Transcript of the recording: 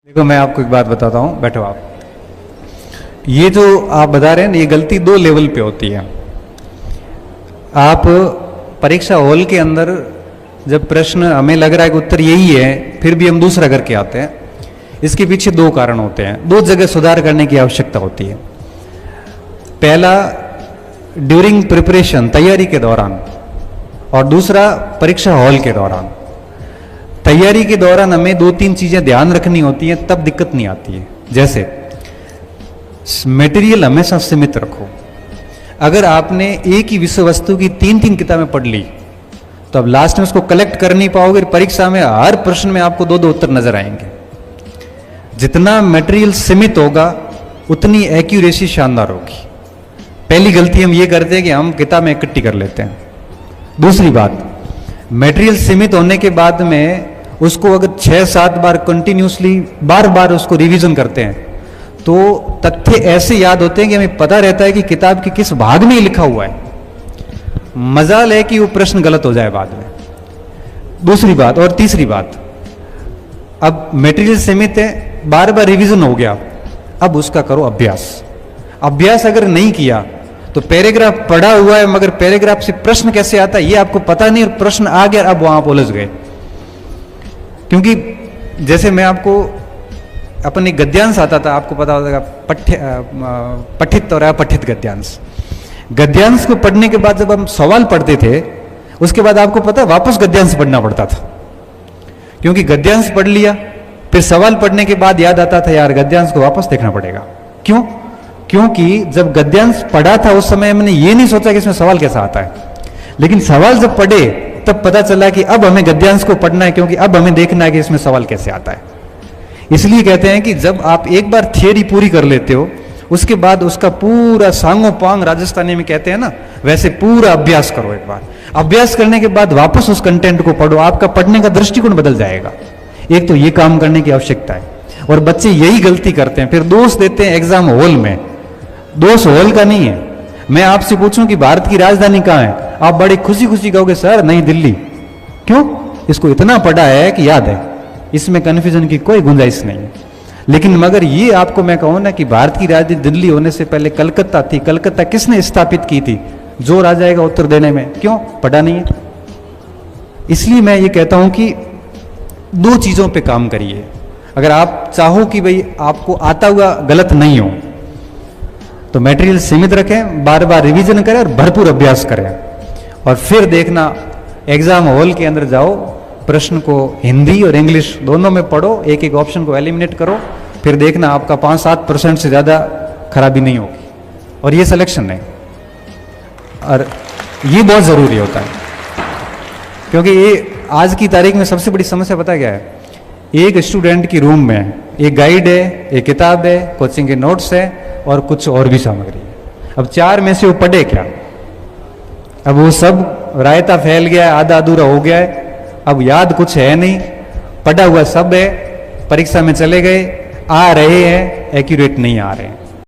देखो मैं आपको एक बात बताता हूँ, बैठो आप। ये जो आप बता रहे हैं ये गलती दो लेवल पे होती है। आप परीक्षा हॉल के अंदर जब प्रश्न हमें लग रहा है कि उत्तर यही है, फिर भी हम दूसरा करके आते हैं, इसके पीछे दो कारण होते हैं, दो जगह सुधार करने की आवश्यकता होती है। पहला ड्यूरिंग प्रिपरेशन, तैयारी के दौरान, और दूसरा परीक्षा हॉल के दौरान। तैयारी के दौरान हमें दो तीन चीजें ध्यान रखनी होती हैं, तब दिक्कत नहीं आती है। जैसे मटेरियल हमेशा सीमित रखो। अगर आपने एक ही विषय वस्तु की तीन तीन किताबें पढ़ ली तो अब लास्ट में उसको कलेक्ट कर नहीं पाओगे। परीक्षा में हर प्रश्न में आपको दो दो उत्तर नजर आएंगे। जितना मटेरियल सीमित होगा उतनी एक्यूरेसी शानदार होगी। पहली गलती हम ये करते हैं कि हम किताबें इकट्ठी कर लेते हैं। दूसरी बात, मटेरियल सीमित होने के बाद में उसको अगर 6-7 बार कंटिन्यूसली बार बार उसको रिवीजन करते हैं तो तथ्य ऐसे याद होते हैं कि हमें पता रहता है कि किताब के किस भाग में लिखा हुआ है। मजाल है कि वो प्रश्न गलत हो जाए बाद में। दूसरी बात और तीसरी बात, अब मटेरियल सीमित है, बार बार रिवीजन हो गया, अब उसका करो अभ्यास। अभ्यास अगर नहीं किया तो पैराग्राफ पढ़ा हुआ है मगर पैराग्राफ से प्रश्न कैसे आता है ये आपको पता नहीं, और प्रश्न आ गया अब वहां आप उलझ गए। क्योंकि जैसे मैं आपको अपनी गद्यांश आता था, आपको पता होगा पठित और अपठित गद्यांश। गद्यांश को पढ़ने के बाद जब हम सवाल पढ़ते थे उसके बाद आपको पता वापस गद्यांश पढ़ना पड़ता था, क्योंकि गद्यांश पढ़ लिया फिर सवाल पढ़ने के बाद याद आता था यार गद्यांश को वापस देखना पड़ेगा। क्यों? क्योंकि जब गद्यांश पढ़ा था उस समय मैंने ये नहीं सोचा कि इसमें सवाल कैसा आता है, लेकिन सवाल जब पढ़े तब पता चला कि अब हमें गद्यांश को पढ़ना है, क्योंकि अब हमें देखना है कि इसमें सवाल कैसे आता है। इसलिए कहते हैं कि जब आप एक बार थियरी पूरी कर लेते हो उसके बाद उसका पूरा सांगो पांग, राजस्थानी में कहते हैं ना, वैसे पूरा अभ्यास करो। एक बार अभ्यास करने के बाद वापस उस कंटेंट को पढ़ो, आपका पढ़ने का दृष्टिकोण बदल जाएगा। एक तो ये काम करने की आवश्यकता है। और बच्चे यही गलती करते हैं, फिर दोष देते हैं एग्जाम हॉल में। दोष हॉल का नहीं है। मैं आपसे पूछूं कि भारत की राजधानी कहां है, आप बड़े खुशी खुशी कहोगे सर नई दिल्ली। क्यों? इसको इतना पढ़ा है कि याद है, इसमें कन्फ्यूजन की कोई गुंजाइश नहीं है। लेकिन मगर ये आपको मैं कहूं ना कि भारत की राजधानी दिल्ली होने से पहले कलकत्ता थी। कलकत्ता किसने स्थापित की थी? जोर आ जाएगा उत्तर देने में। क्यों? पढ़ा नहीं है। इसलिए मैं ये कहता हूं कि दो चीजों पे काम करिए। अगर आप चाहो कि भाई आपको आता हुआ गलत नहीं हो तो मटेरियल सीमित रखें, बार बार रिवीजन करें और भरपूर अभ्यास करें। और फिर देखना एग्जाम हॉल के अंदर जाओ, प्रश्न को हिंदी और इंग्लिश दोनों में पढ़ो, एक एक ऑप्शन को एलिमिनेट करो, फिर देखना आपका 5-7% से ज्यादा खराबी नहीं होगी। और ये सिलेक्शन है, और ये बहुत जरूरी होता है, क्योंकि ये आज की तारीख में सबसे बड़ी समस्या पता क्या है? एक स्टूडेंट की रूम में एक गाइड है, एक किताब है, कोचिंग के नोट्स है और कुछ और भी सामग्री है। अब चार में से वो पढ़े क्या? अब वो सब रायता फैल गया है, आधा अधूरा हो गया है, अब याद कुछ है नहीं, पढ़ा हुआ सब है, परीक्षा में चले गए, आ रहे हैं, एक्यूरेट नहीं आ रहे हैं।